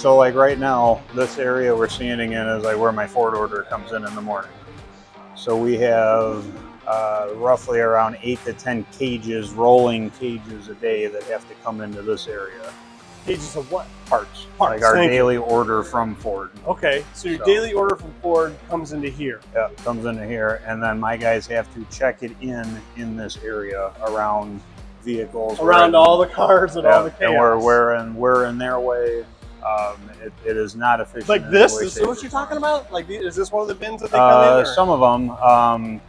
So like right now, this area we're standing in is like where my Ford order comes in the morning. So we have roughly around 8 to 10 cages, rolling cages a day that have to come into this area. Cages of what? Parts. Parts. Like our daily order from Ford. Okay, so your daily order from Ford comes into here. Yeah, comes into here, and then my guys have to check it in this area around vehicles. Around all the cars and all the chaos. And we're in their way. It is not efficient. Like this? Is this what you're talking about? Like, is this one of the bins that they come in? Some of them.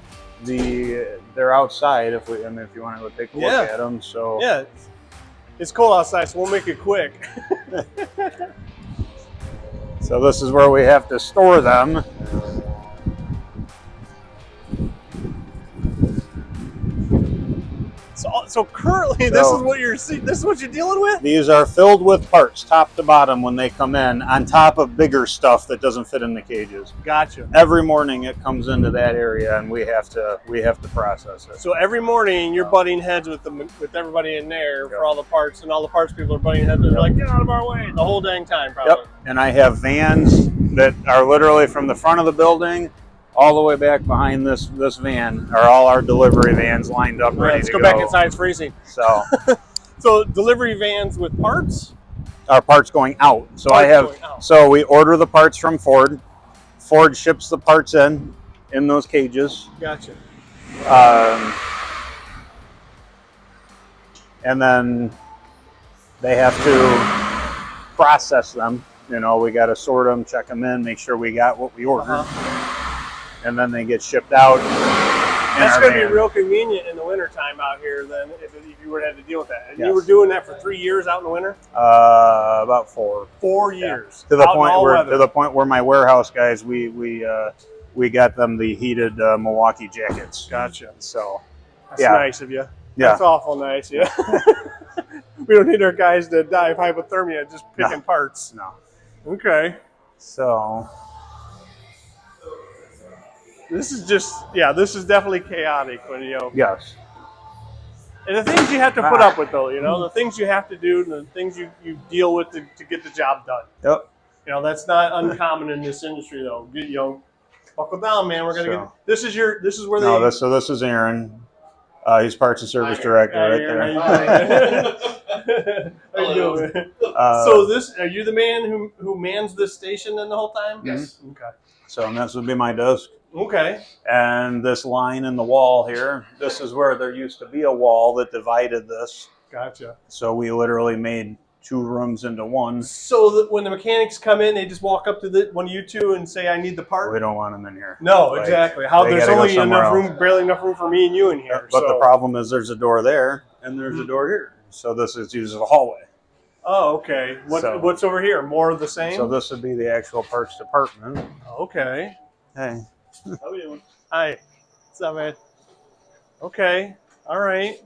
They're outside. If you want to go take a look at them. So yeah, it's cold outside, so we'll make it quick. So this is where we have to store them. So currently, this is what you're seeing. This is what you're dealing with. These are filled with parts, top to bottom, when they come in, on top of bigger stuff that doesn't fit in the cages. Gotcha. Every morning it comes into that area, and we have to process it. So every morning you're butting heads with everybody in there for all the parts, and all the parts people are butting heads. They're like, get out of our way, the whole dang time, probably. Yep. And I have vans that are literally from the front of the building all the way back behind this van are all our delivery vans lined up ready to go. Let's go back inside. It's freezing. So, so delivery vans with parts. Our parts going out. So So we order the parts from Ford. Ford ships the parts in those cages. Gotcha. And then they have to process them. You know, we got to sort them, check them in, make sure we got what we ordered. And then they get shipped out. That's going to be real convenient in the wintertime out here then, if you were to have to deal with that. And you were doing that for 3 years out in the winter? About 4. 4 years. To the point where my warehouse guys, we got them the heated Milwaukee jackets. Gotcha. So that's nice of you. Yeah. That's awful nice. Yeah. We don't need our guys to die of hypothermia just picking parts. No. Okay. So this is this is definitely chaotic when Yes. And the things you have to put up with, though, the things you have to do, and the things you deal with to get the job done. Yep. That's not uncommon in this industry, though. Buckle down, man. We're gonna get. This is where they. No, this is Aaron. He's parts and service director right there. How you doing, man? So are you the man who mans this station then the whole time? Yes. Okay. So this would be my desk. Okay. And this line in the wall here, this is where there used to be a wall that divided this. Gotcha. So we literally made 2 rooms into one. So that when the mechanics come in, they just walk up to one of you two and say, "I need the part." We don't want them in here. No, exactly. There's only barely enough room for me and you in here. But the problem is there's a door there and there's a door here. So this is used as a hallway. Oh, okay. What's over here? More of the same? So this would be the actual parts department. Okay. Hey. How are you doing? Hi. What's up, man? Okay. All right.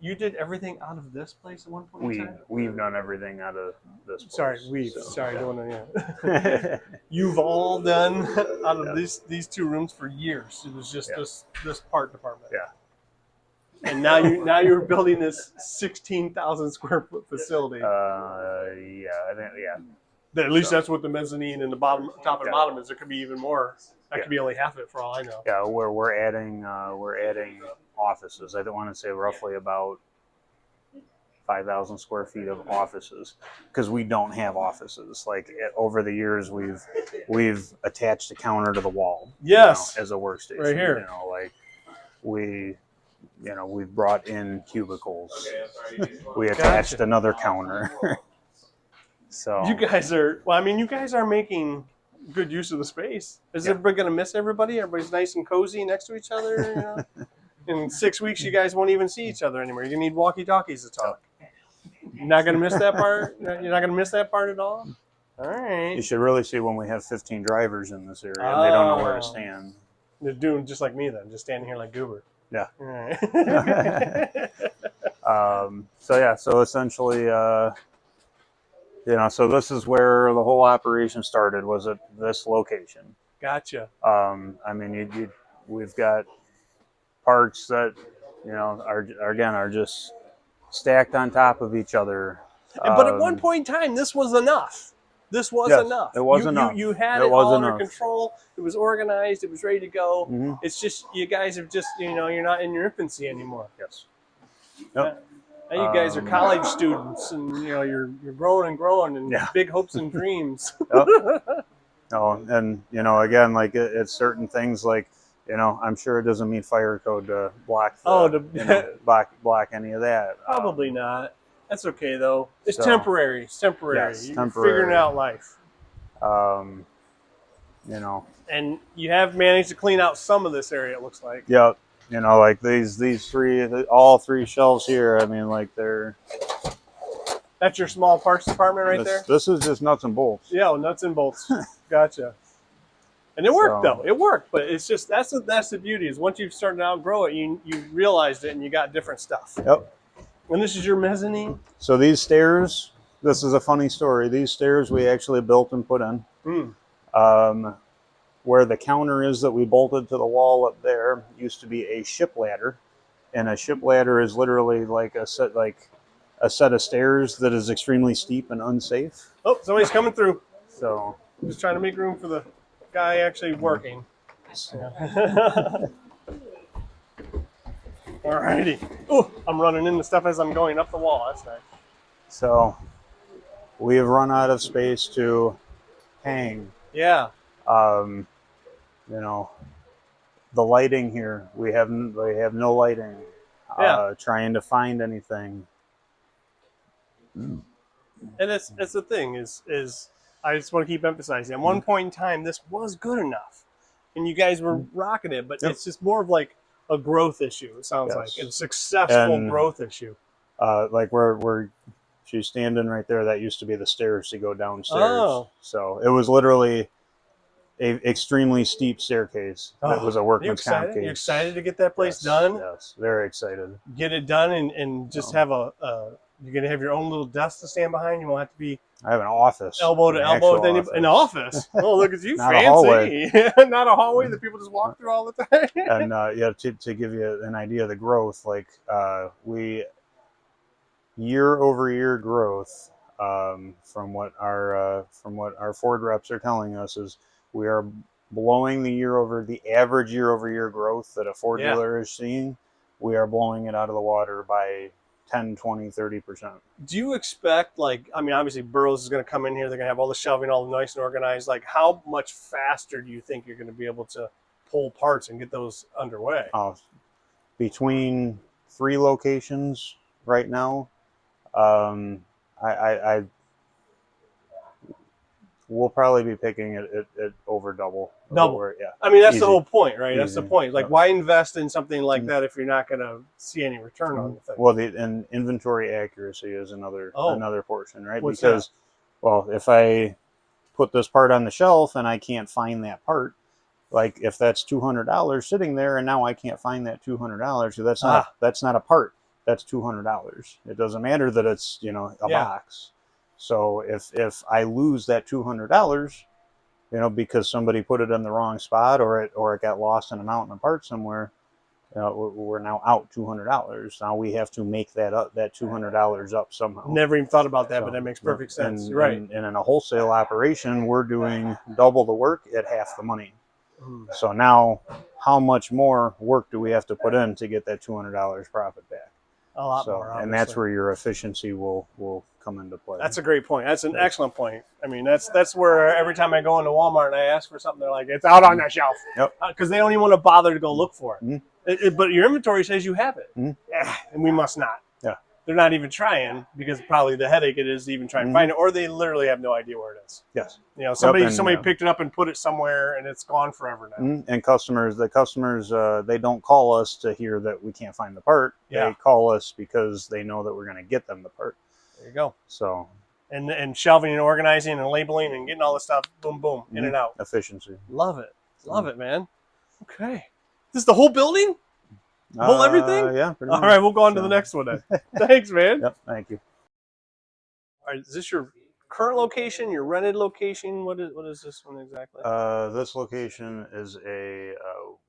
You did everything out of this place at one point in time? We've done everything out of this place. Sorry, don't want to. You've all done out of these 2 rooms for years. It was just this part department. Yeah. And now you're building this 16,000 square foot facility. At least that's what the mezzanine and the top and bottom is. There could be even more. That could be only half of it for all I know. Yeah, we're adding offices. I don't want to say roughly about 5,000 square feet of offices because we don't have offices. Like over the years, we've attached a counter to the wall. Yes, as a workstation. Right here. We've brought in cubicles. We attached another counter. So you guys are making good use of the space. Is everybody going to miss everybody? Everybody's nice and cozy next to each other. In 6 weeks, you guys won't even see each other anymore. You're going to need walkie-talkies to talk. You're not going to miss that part? You're not going to miss that part at all? All right. You should really see when we have 15 drivers in this area and they don't know where to stand. They're doing just like me then, just standing here like Goober. Yeah. All right. So essentially, so this is where the whole operation started, was at this location. Gotcha. We've got parts that, are just stacked on top of each other. But at one point in time, this was enough. This was Yes, enough. it was enough. You had It it was all under enough. control. It was organized. It was ready to go. Mhm. It's just you guys have just you're not in your infancy anymore. Yes. Yep. Now you guys are college students, and you're growing and growing, and Yeah. big hopes and dreams. Yep. Oh, and again, like it's certain things like I'm sure it doesn't meet fire code to block block any of that. Probably not. That's okay though. It's So, temporary. It's temporary. Yes, You're temporary. figuring out life. And you have managed to clean out some of this area. It looks like. Yep. Like these three, all three shelves here. I mean, like they're. That's your small parts department right there? This is just nuts and bolts. Yeah, nuts and bolts. Gotcha. And it worked though. It worked, but it's just that's the beauty is once you've started to outgrow it, you realized it and you got different stuff. Yep. And this is your mezzanine? So these stairs, this is a funny story. These stairs we actually built and put in. Where the counter is that we bolted to the wall up there used to be a ship ladder. And a ship ladder is literally like a set of stairs that is extremely steep and unsafe. Oh, somebody's coming through. So I'm just trying to make room for the guy actually working. Alrighty. Oh, I'm running into stuff as I'm going up the wall. That's nice. So we have run out of space to hang. Yeah. The lighting here, we have no lighting. Yeah. Trying to find anything. And it's the thing is I just want to keep emphasizing. At one point in time, this was good enough, and you guys were rocking it. But it's just more of like a growth issue. It sounds like it's a successful growth issue. Like where she's standing right there, that used to be the stairs to go downstairs. Oh. So it was literally a extremely steep staircase. That was a workman's comp case. You're excited to get that place done? Yes, very excited. Get it done and just have you're going to have your own little desk to stand behind. You won't have to be I have an office. Elbow to elbow with anybody. An office. Oh, look at you, Not fancy. A hallway. Not a hallway that people just walk through all the time. And to give you an idea of the growth, like we year over year growth from what our Ford reps are telling us is we are blowing the average year over year growth that a Ford dealer is seeing. We are blowing it out of the water by 10, 20, 30%. Do you expect, obviously Borroughs is going to come in here. They're going to have all the shelving all nice and organized. Like, how much faster do you think you're going to be able to pull parts and get those underway? Between 3 locations right now, we'll probably be picking it over double. Yeah. I mean, that's Easy. the whole point, right? That's the Easy. point. Like, why invest in something like that if you're not going to see any return on the thing? Well, and inventory accuracy is another portion, right? What's because, well, if I put this part on the shelf and I can't find that part, like if that's $200 sitting there and now I can't find that $200, that's not a part. That's $200. It doesn't matter that it's a box. So if I lose that $200, because somebody put it in the wrong spot or it got lost in a mountain of parts somewhere, we're now out $200. Now we have to make that $200 up somehow. Never even thought about that, but that makes perfect sense. You're right. And in a wholesale operation, we're doing double the work at half the money. So now, how much more work do we have to put in to get that $200 profit back? A lot more, obviously. And that's where your efficiency will come into play. That's a great point. That's an excellent point. I mean, that's where every time I go into Walmart and I ask for something, they're like, it's out on that shelf. Yep. Because they don't even want to bother to go look for it. Mm-hmm. But your inventory says you have it. Mm-hmm. Yeah, and we must not. Yeah. They're not even trying because probably the headache it is to even try and find it, or they literally have no idea where it is. Yes. Somebody picked it up and put it somewhere and it's gone forever now. And the customers, they don't call us to hear that we can't find the part. Yeah. They call us because they know that we're going to get them the part. There you go. So. And shelving and organizing and labeling and getting all this stuff, boom, boom, in and out. Efficiency. Love it. Love it, man. Okay. This is the whole building? Whole everything? Yeah, pretty much. All right, we'll go on to the next one then. Thanks, man. Yep, thank you. All right, is this your current location, your rented location? What is this one exactly? This location is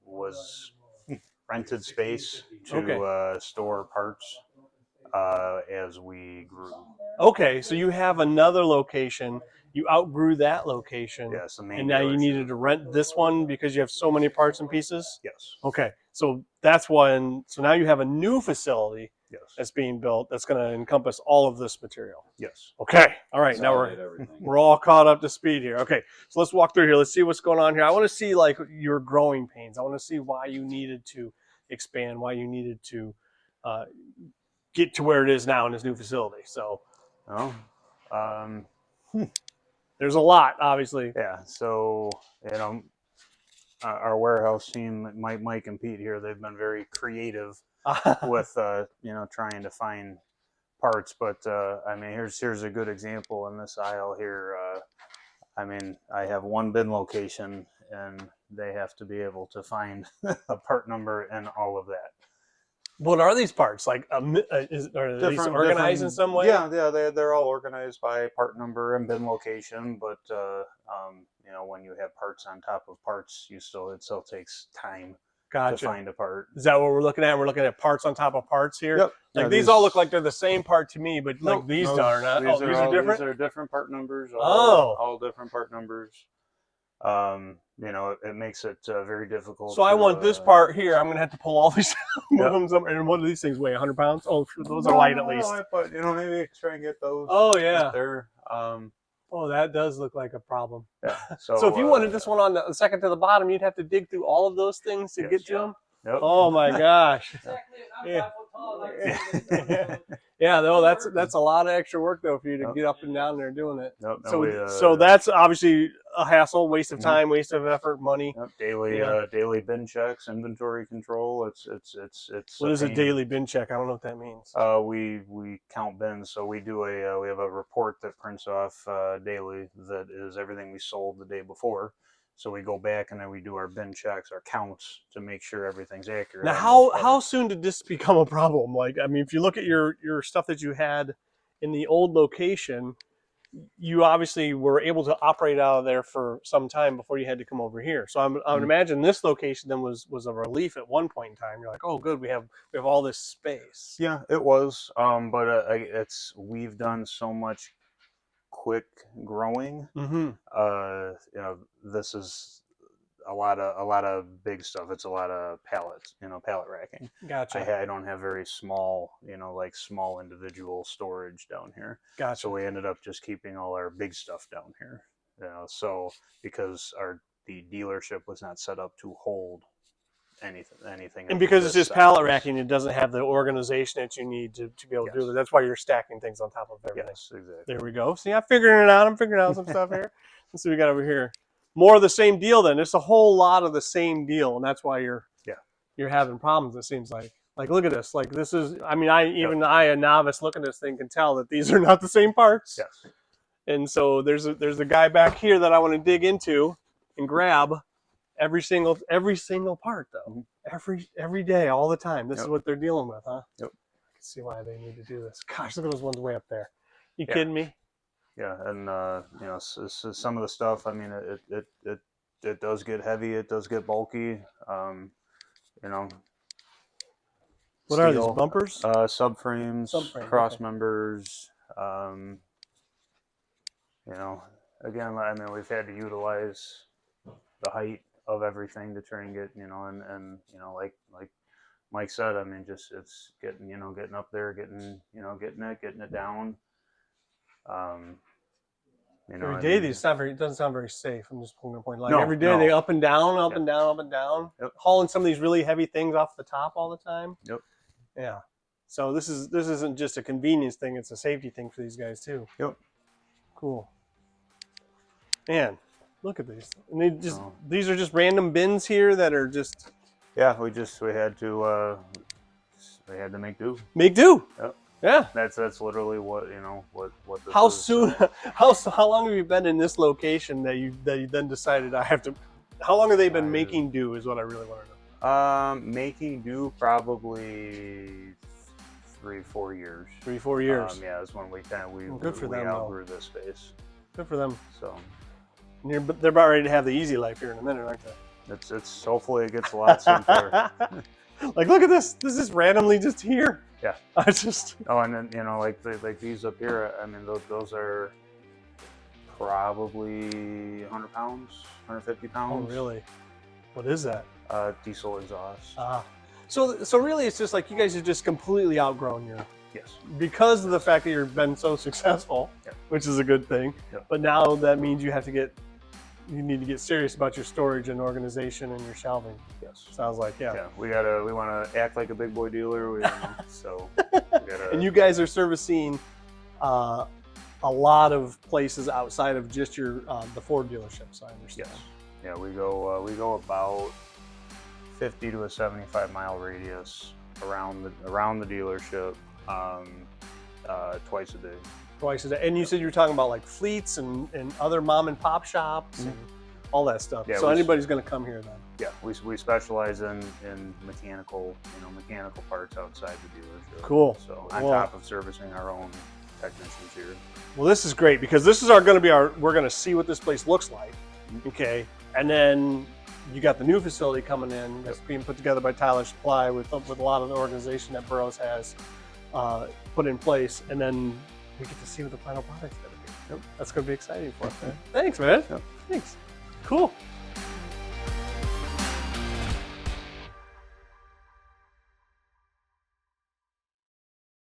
was rented space to store parts. as we grew. Okay, so you have another location. You outgrew that location. Yes, the main and now you dealership. needed to rent this one because you have so many parts and pieces? Yes. Okay, so that's one. So now you have a new facility Yes. that's being built that's going to encompass all of this material. Yes. Okay, all right, now we're all caught up to speed here. Okay, so let's walk through here. Let's see what's going on here. I want to see like your growing pains. I want to see why you needed to expand, why you needed to get to where it is now in this new facility. So, there's a lot, obviously. Yeah. So, our warehouse team, Mike and Pete here, they've been very creative with, trying to find parts. But, here's a good example in this aisle here. I have one bin location, and they have to be able to find a part number and all of that. What are these parts? Like, are these organized in some way? Yeah, they're all organized by part number and bin location. But when you have parts on top of parts, it still takes time to find a part. Is that what we're looking at? We're looking at parts on top of parts here. Yep. Like these all look like they're the same part to me, but like these are not. These are different. These are different part numbers. All different part numbers. It makes it very difficult. So I want this part here. I'm going to have to pull all these, move them somewhere. And what do these things weigh? 100 pounds? Oh, those are light at least. But maybe try and get those. Oh yeah. There. Oh, that does look like a problem. Yeah. So if you wanted this one on the second to the bottom, you'd have to dig through all of those things to get to them. Yep. Oh my gosh. Exactly. I'm Yeah. 5 foot tall. Yeah, no, that's a lot of extra work though for you to get up and down there doing it. Nope, so that's obviously a hassle, waste of time, waste of effort, money. Daily bin checks, inventory control. It's what is a daily bin check? I don't know what that means. We count bins, so we have a report that prints off daily that is everything we sold the day before. So we go back and then we do our bin checks, our counts to make sure everything's accurate. Now, how soon did this become a problem? Like, if you look at your stuff that you had in the old location, you obviously were able to operate out of there for some time before you had to come over here. So I would imagine this location then was a relief at one point in time. You're like, oh, good, we have all this space. Yeah, it was. But we've done so much quick growing. This is a lot of big stuff. It's a lot of pallets, pallet racking. Gotcha. I don't have very small, small individual storage down here. Gotcha. So we ended up just keeping all our big stuff down here. So because the dealership was not set up to hold anything. And because it's just pallet racking, it doesn't have the organization that you need to be able to do it. That's why you're stacking things on top of everything. Yes, exactly. There we go. See, I'm figuring it out. I'm figuring out some stuff here. Let's see what we got over here. More of the same deal then. It's a whole lot of the same deal, and that's why you're having problems, it seems like. Like, look at this. Like, this is, I, a novice looking at this thing, can tell that these are not the same parts. Yes. And so there's a guy back here that I want to dig into and grab every single part, though. Every day, all the time. This is what they're dealing with, huh? Yep. I can see why they need to do this. Gosh, look at those ones way up there. You kidding me? Yeah, and some of the stuff. It does get heavy. It does get bulky. What are these, bumpers? Subframes, cross members. Again, we've had to utilize the height of everything to try and get, like Mike said, it's getting up there, getting it down. Every day, it doesn't sound very safe. I'm just pulling a point. Like no, every day, no. they up and down, up and down, up and down, Yep. hauling some of these really heavy things off the top all the time. Yep. Yeah. So this isn't just a convenience thing; it's a safety thing for these guys too. Yep. Cool. Man, look at these. And these are just random bins here that are just. Yeah, we had to make do. Make do. Yep. Yeah. That's literally what what this How is. soon? How long have you been in this location that you then decided I have to? How long have they been making do? Is what I really want to know. Making do probably 3-4 years. 3-4 years. Yeah, that's when we good for them, outgrew this space. Good for them. So. And they're about ready to have the easy life here in a minute, aren't they? It's hopefully it gets a lot simpler. Like, look at this. This is randomly just here. Yeah. I just. Oh, and then like these up here. I mean, those are probably 100 pounds, 150 Oh, pounds. really? What is that? Diesel exhaust. So really, it's just like you guys have just completely outgrown your. Yes. Because of the fact that you've been so successful, Yep. which is a good thing. Yep. But now that means you need to get serious about your storage and organization and your shelving. Yes. Sounds like, yeah. Yeah. We want to act like a big boy dealer. So we gotta. And you guys are servicing a lot of places outside of just your the Ford dealerships, I understand. Yes. Yeah, we go about 50 to a 75-mile radius around the dealership, twice a day. Twice a day. And you said you were talking about like fleets and other mom and pop shops and all that stuff. Yeah, so anybody's going to come here then. Yeah, we specialize in mechanical parts outside the dealership. Cool. So on Well- top of servicing our own technicians here. Well, this is great because this is we're going to see what this place looks like. Okay. And then you got the new facility coming in that's being put together by Tyler Supply with a lot of the organization that Borroughs has put in place. And then we get to see what the final product's going to be. That's going to be exciting for us, man. Thanks, man. Yep. Thanks. Cool.